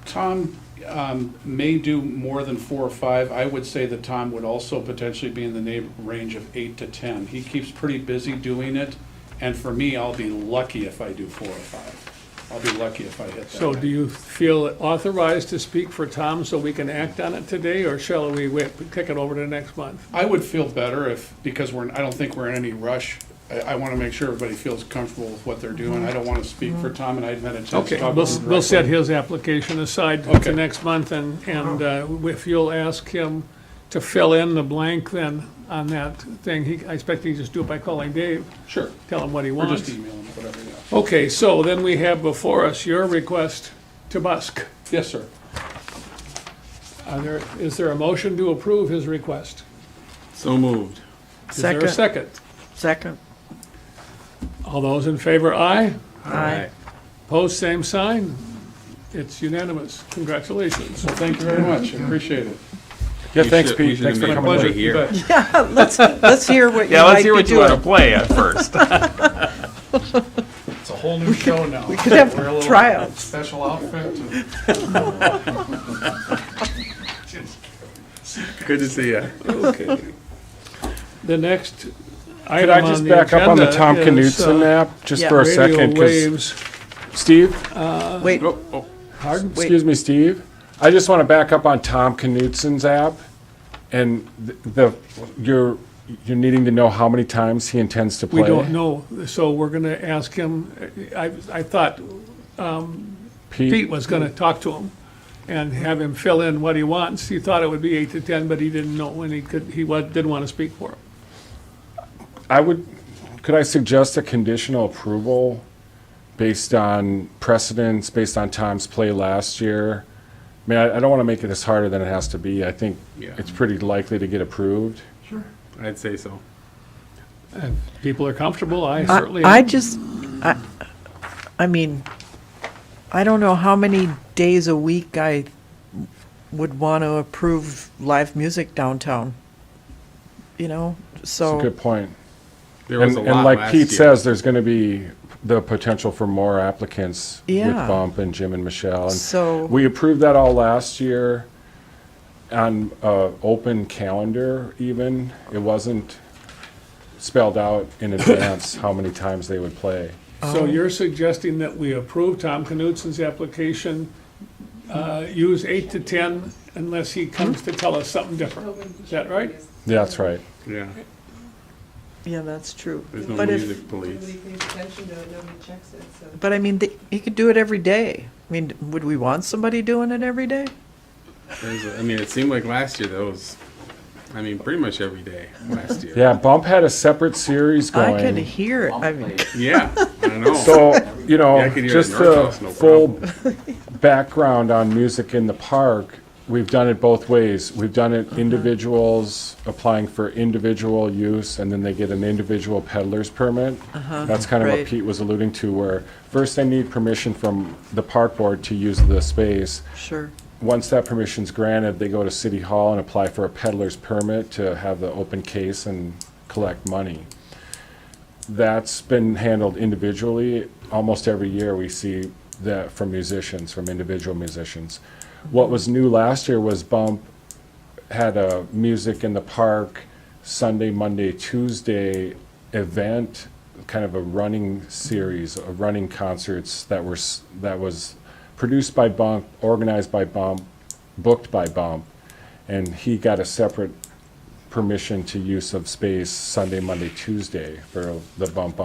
Tom may do more than 4 or 5. I would say that Tom would also potentially be in the range of 8 to 10. He keeps pretty busy doing it, and for me, I'll be lucky if I do 4 or 5. I'll be lucky if I hit that. So do you feel authorized to speak for Tom so we can act on it today, or shall we wait, kick it over to next month? I would feel better because I don't think we're in any rush. I want to make sure everybody feels comfortable with what they're doing. I don't want to speak for Tom, and I haven't had a chance to Okay, talk we'll with him we'll set directly. his application aside to Okay. next month, and if you'll ask him to fill in the blank then on that thing, I expect he just do it by calling Dave, Sure. tell him what he Or just wants. email him, whatever, yeah. Okay, so then we have before us your request to Busk. Yes, sir. Is there a motion to approve his request? So moved. Is there a second? Second. All those in favor, aye. Aye. Opposed, same sign. It's unanimous. Congratulations. Well, thank you very much. I appreciate it. Yeah, We thanks, should- we Pete. should Thanks for have coming made over. it here. You bet. Yeah, let's hear what you Yeah, might let's hear be what you want to doing. play at first. It's a whole new show now. We could have Wear a little tryouts. Special outfit. Good to see you. Okay. The next Could item I on just the back up on the agenda Tom is, Knutson app, just yeah. for a radio second? 'Cause waves. Steve, Wait, Oh, oh, Pardon? Wait. Excuse me, Steve. I just want to back up on Tom Knutson's app. And you're needing to know how many times he intends to play? We don't know, so we're gonna ask him, I thought Pete was gonna talk to him and have him fill in what he wants. He thought it would be 8 to 10, but he didn't know, and didn't want to speak for him. Could I suggest a conditional approval based on precedence, based on Tom's play last year? I mean, I don't want to make it as harder than it has to be. I think Yeah. it's pretty likely to get approved. Sure. I'd say so. If people are comfortable, I certainly I am. just, I mean, I don't know how many days a week I would want to approve live music downtown. You know, It's so. a good point. There was a And lot like last Pete year. says, there's going to be the potential for more applicants with Yeah. Bump and Jim and Michelle. And So- we approved that all last year on open calendar even. It wasn't spelled out in advance how many times they would play. So you're suggesting that we approve Tom Knutson's application, use 8 to 10 unless he comes to tell us something different? Is that right? Yeah, that's right. Yeah, Yeah, that's true. there's no But if, music police. Nobody pays attention to it, nobody checks it, so. but I mean, he could do it every day. I mean, would we want somebody doing it every day? I mean, it seemed like last year that was, I mean, pretty much every day last year. Yeah, Bump had a separate series I could going. hear it. I mean, Yeah, I know. So, you Yeah, I know, could hear it just in North House, the no full background on music in the park, we've done it both ways. We've done it individuals applying for individual use, and then they get an individual peddler's permit. That's kind of what Right. Pete was alluding to, where first they need permission from the park board to use the space. sure. Once that permission's granted, they go to City Hall and apply for a peddler's permit to have the open case and collect money. That's been handled individually. Almost every year, we see that from musicians, from individual musicians. What was new last year was Bump had a music in the park Sunday, Monday, Tuesday event, kind of a running series of running concerts that was produced by Bump, organized by Bump, booked by Bump, and he got a separate permission to use of space Sunday, Monday, Tuesday for the Bump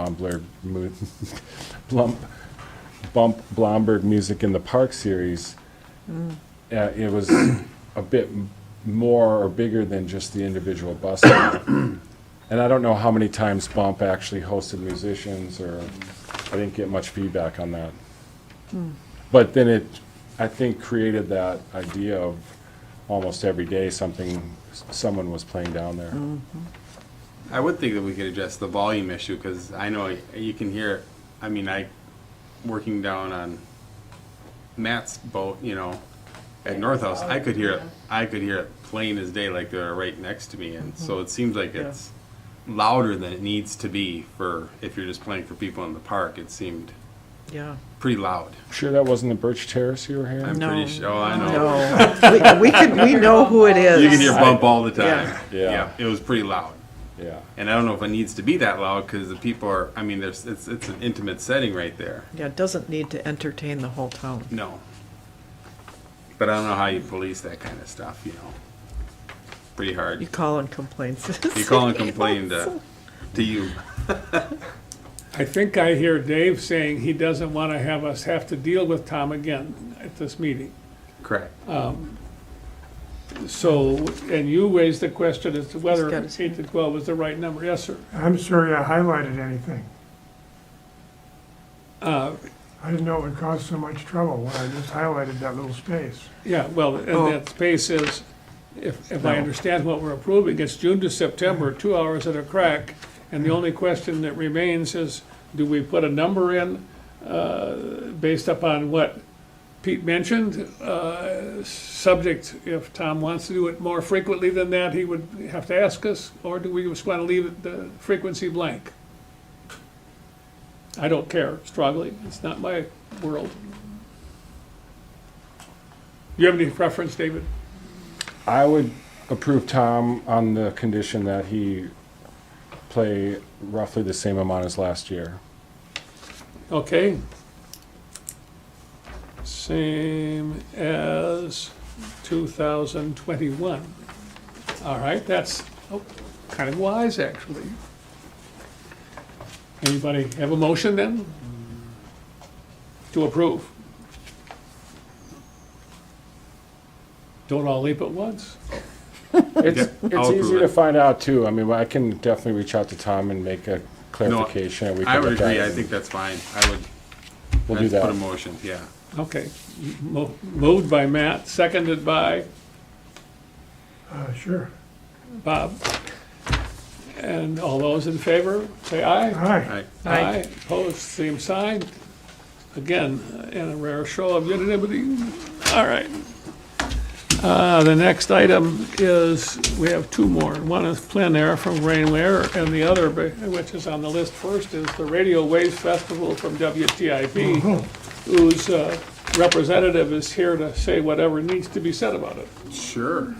Blomberg Music in the Park series. It was a bit more or bigger than just the individual bus stop. And I don't know how many times Bump actually hosted musicians, or I didn't get much feedback on that. But then it, I think, created that idea of almost every day someone was playing down there. I would think that we could address the volume issue, because I know you can hear it. I mean, working down on Matt's boat, you know, at North House, I could hear it plain as day, like they're right next to me, and so it seems like it's louder than it needs to be for, if you're just playing for people in the park. It seemed Yeah. pretty loud. Sure that wasn't the Birch Terrace you were hearing? I'm No. pretty sure, oh, I know. No, we know who it is. You can hear Bump all the time. Yeah. It was pretty loud. Yeah. And I don't know if it needs to be that loud, because the people are, I mean, it's an intimate setting right there. Yeah, it doesn't need to entertain the whole town. No. But I don't know how you police that kind of stuff, you know. Pretty You hard. call and complain. You call and complain to you. I think I hear Dave saying he doesn't want to have us have to deal with Tom again at this meeting. Correct. So, and you raised the question as to whether He's got his 8 to 12 is the right number. Yes, sir. I'm sorry I highlighted anything. Uh, I didn't know it would cause so much trouble when I just highlighted that little space. Yeah, well, and Oh. that space is, if I understand what we're approving, it's June to September, 2 hours at a crack. And the only question that remains is, do we put a number in based upon what Pete mentioned? Subject, if Tom wants to do it more frequently than that, he would have to ask us, or do we just want to leave it the frequency blank? I don't care strongly, it's not my world. You have any preference, David? I would approve Tom on the condition that he play roughly the same amount as last year. Okay. Same as 2021. All right, that's kind of wise, actually. Anybody have a motion then? To approve? Don't all leap at once? It's, Yeah, it's I'll approve easy to it. find out too. I mean, I can definitely reach out to Tom and make a clarification. and we I can would look at agree, it I and think that's fine. We'll do I'd put a that. motion, yeah. Okay. Moved by Matt, seconded by Sure. Bob. And all those in favor, say aye. Aye. Aye. Opposed, same sign. Again, in a rare show of unanimity. All right. The next item is, we have two more. One is plein air from Rainware, and the other, which is on the list first, is the Radio Waves Festival from WTIP, whose representative is here to say whatever needs to be said about it. Sure.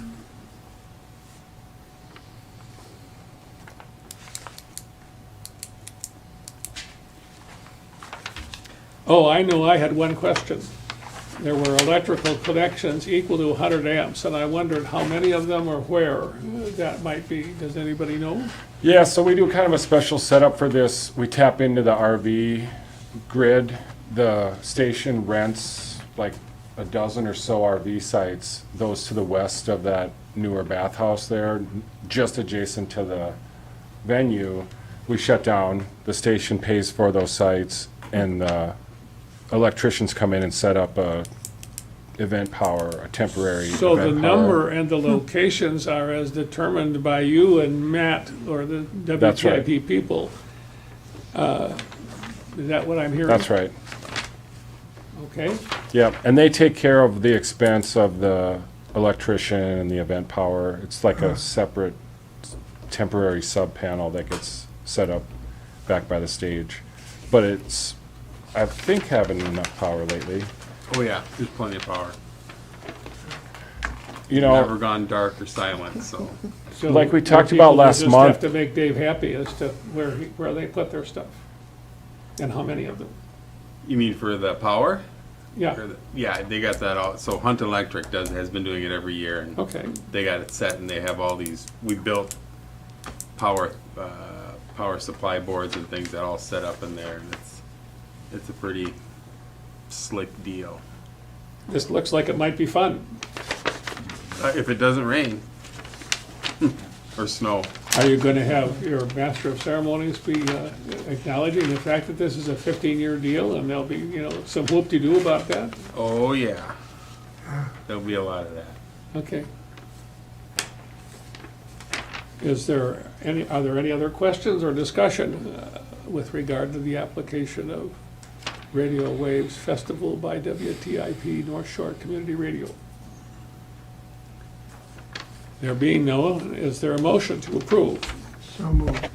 Oh, I know, I had one question. There were electrical connections equal to 100 amps, and I wondered how many of them or where that might be. Does anybody know? Yeah, so we do kind of a special setup for this. We tap into the RV grid. The station rents like a dozen or so RV sites, those to the west of that newer bathhouse there, just adjacent to the venue. We shut down, the station pays for those sites, and electricians come in and set up a event power, a temporary So the event power. number and the locations are as determined by you and Matt, or the That's right. WTIP people. Is that what I'm hearing? That's right. Okay, Yep, and they take care of the expense of the electrician and the event power. It's like a separate temporary sub panel that gets set up back by the stage. But it's, I think, having enough power lately. Oh, yeah, there's plenty of power. You Never know, gone dark or silent, so. so. Like we more talked people about will last just month. have to make Dave happy as to where they put their stuff. And how many of them. You mean for the power? Yeah, Yeah, they got that all, so Hunt Electric has been doing it every year, and okay. they got it set, and they have all these, we built power supply boards and things that all set up in there, and it's a pretty slick deal. This looks like it might be fun. If it doesn't rain or snow. Are you going to have your master of ceremonies be acknowledging the fact that this is a 15-year deal, and there'll be, some whoop-de-doo about that? Oh, yeah. There'll be a lot of that. Okay. Are there any other questions or discussion with regard to the application of Radio Waves Festival by WTIP North Shore Community Radio? There being no, is there a motion to approve? So moved.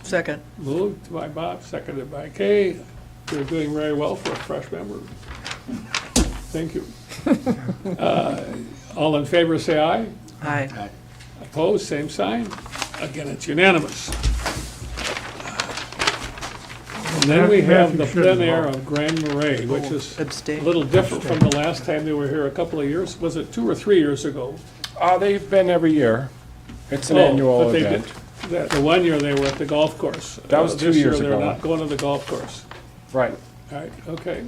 Second. Moved by Bob, seconded by Kay. You're doing very well for a fresh member. Thank you. All in favor, say aye. Aye. Opposed, same sign. Again, it's unanimous. And then we have the plein air of Grand Marais, which is a Abstain. little different from the last time they were here a couple of years. Was it 2 or 3 years ago? they've been every year. It's an Oh, annual but they event. did- The 1 year they were at the golf course. That was 2 years This year ago. they're not going to the golf course. Right. All right, okay.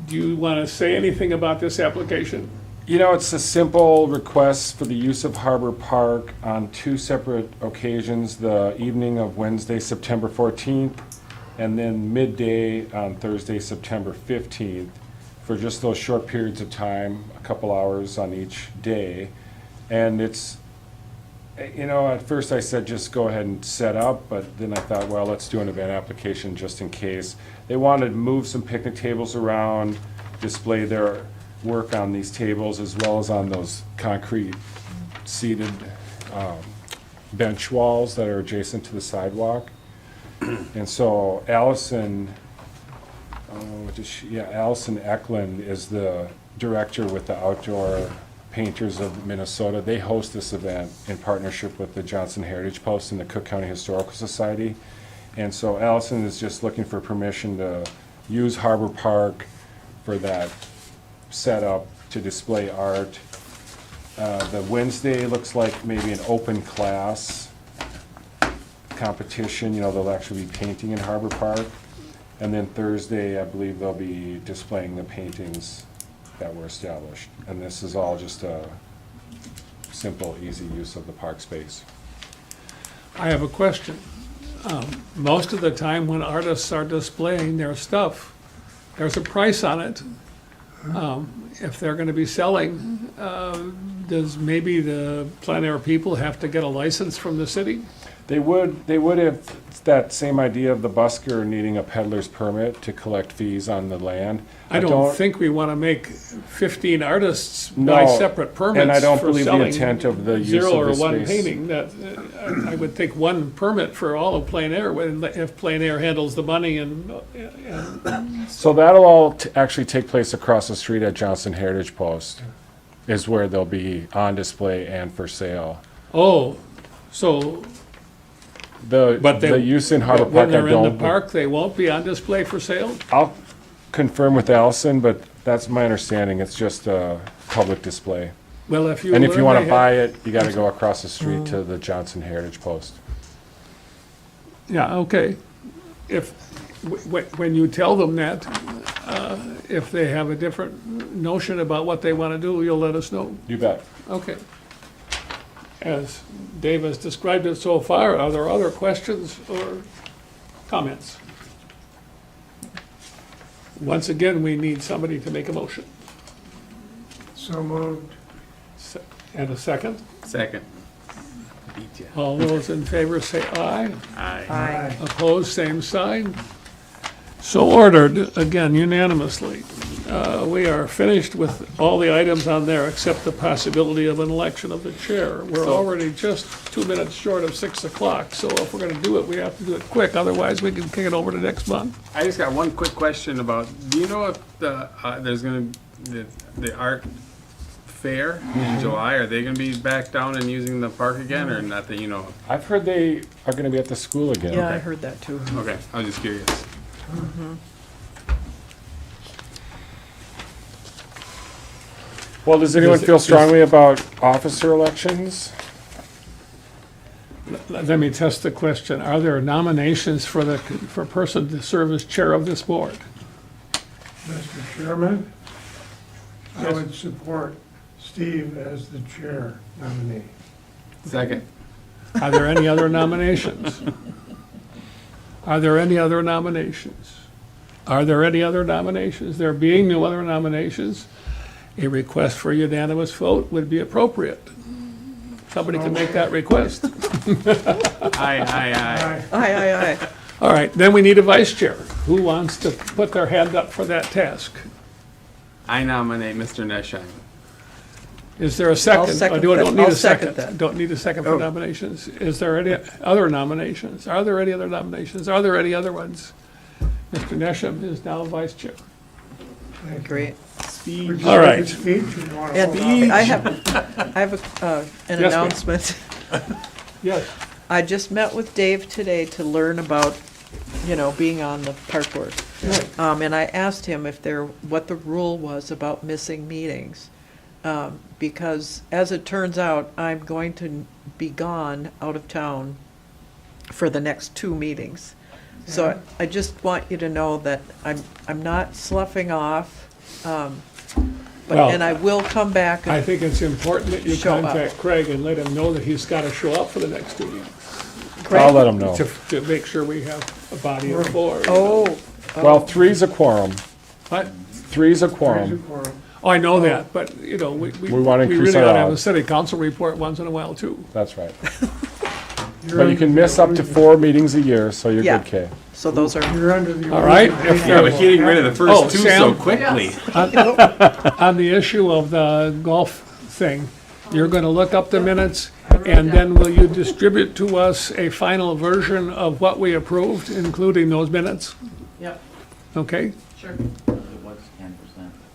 Do you want to say anything about this application? It's a simple request for the use of Harbor Park on 2 separate occasions, the evening of Wednesday, September 14th, and then midday on Thursday, September 15th, for just those short periods of time, a couple hours on each day. And it's, at first I said just go ahead and set up, but then I thought, well, let's do an event application just in case. They wanted to move some picnic tables around, display their work on these tables as well as on those concrete seated bench walls that are adjacent to the sidewalk. And so Allison Eklund is the director with the Outdoor Painters of Minnesota. They host this event in partnership with the Johnson Heritage Post and the Cook County Historical Society. And so Allison is just looking for permission to use Harbor Park for that setup to display art. The Wednesday looks like maybe an open class competition, you know, they'll actually be painting in Harbor Park. And then Thursday, I believe they'll be displaying the paintings that were established. And this is all just a simple, easy use of the park space. I have a question. Most of the time when artists are displaying their stuff, there's a price on it. If they're gonna be selling, does maybe the plein air people have to get a license from the city? They would have that same idea of the busker needing a peddler's permit to collect fees on the land. I don't think we wanna make 15 artists No, buy separate permits and I don't for believe the selling intent of the use zero of or the one space. painting. That, I would think one permit for all of plein air, if plein air handles the money and So that'll all actually take place across the street at Johnson Heritage Post, is where they'll be on display and for sale. oh, so But they- The use in Harbor when Park, I they're in the don't. park, they won't be on display for sale? I'll confirm with Allison, but that's my understanding. It's just a public display. Well, if you. And if you learn want they to have- buy it, you got to go across the street to the Johnson Heritage Post. Yeah, okay. If, when you tell them that, if they have a different notion about what they want to do, you'll let us know. You bet. Okay. As Dave has described it so far, are there other questions or comments? Once again, we need somebody to make a motion. So moved. Se- And a second? Second. Beat ya. All those in favor say aye. Aye. Aye. Opposed, same sign. So ordered, again unanimously. We are finished with all the items on there except the possibility of an election of the chair. We're already just 2 minutes short of 6 o'clock, so if we're gonna do it, we have to do it quick, otherwise we can kick it over to next month. I just got one quick question about, do you know if there's gonna, the art fair in July, are they gonna be back down and using the park again, or not that you know? I've heard they are going to be at the school again. Yeah, I heard that too. Okay, I was just curious. Well, does anyone Is it- feel is- strongly about officer elections? Let me test the question. Are there nominations for a person to serve as chair of this board? Mr. Chairman, I Yes. would support Steve as the chair nominee. Second. Are there any other nominations? Are there any other nominations? Are there any other nominations? There being no other nominations, a request for unanimous vote would be appropriate. Somebody can make that request. Aye, aye, aye. Aye, aye, aye. All right, then we need a vice chair. Who wants to put their hand up for that task? I nominate Mr. Nesheim. Is there a second? second I don't that. need I'll a second second. that. Don't need a second for Oh. nominations. Is there any other nominations? Are there any other nominations? Are there any other ones? Mr. Nesham is now vice chair. Thank you. Great. Would you All like right. a speech or you want to And hold I out? have an Yes, ma'am. announcement. Yes. I just met with Dave today to learn about, being on the park board. And I asked him what the rule was about missing meetings. Because as it turns out, I'm going to be gone out of town for the next 2 meetings. So I just want you to know that I'm not sloughing off. Well, And I will come back. I think it's important that you Show up. contact Craig and let him know that he's got to show up for the next 2 meetings. I'll let them know. To make sure we have a body of 4. Oh, Well, three's a quorum. What? Three's a There's a quorum. quorum. Oh, I know that, but, we wanna we increase really our ought to have a odds. city council report once in a while, too. That's right. You're But you under can the miss up to illusion- 4 meetings a year, so you're Yeah. good, Kay. so those are, You're under the. All right, illusion if that Yeah, you're- but getting rid of the Oh, first 2 so Sam? quickly. On the issue of the golf thing, you're gonna look up the minutes, and then will you distribute to us a final version of what we approved, including those minutes? Yep, Okay? sure.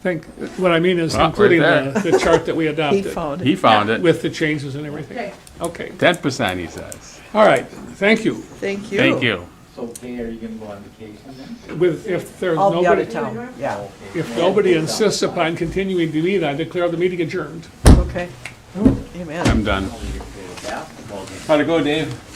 Think, what I mean is Ah, right including there. the chart that we he adopted, found it. He found it. with the changes and everything. Okay. Okay, 10%, he says. all right, thank you. Thank you. Thank you. okay, are you gonna go on vacation then? If there's I'll be out of nobody, town, yeah, if nobody insists upon continuing to meet, I declare the meeting adjourned. okay. Amen. I'm done. Basketball game. How'd it go, Dave?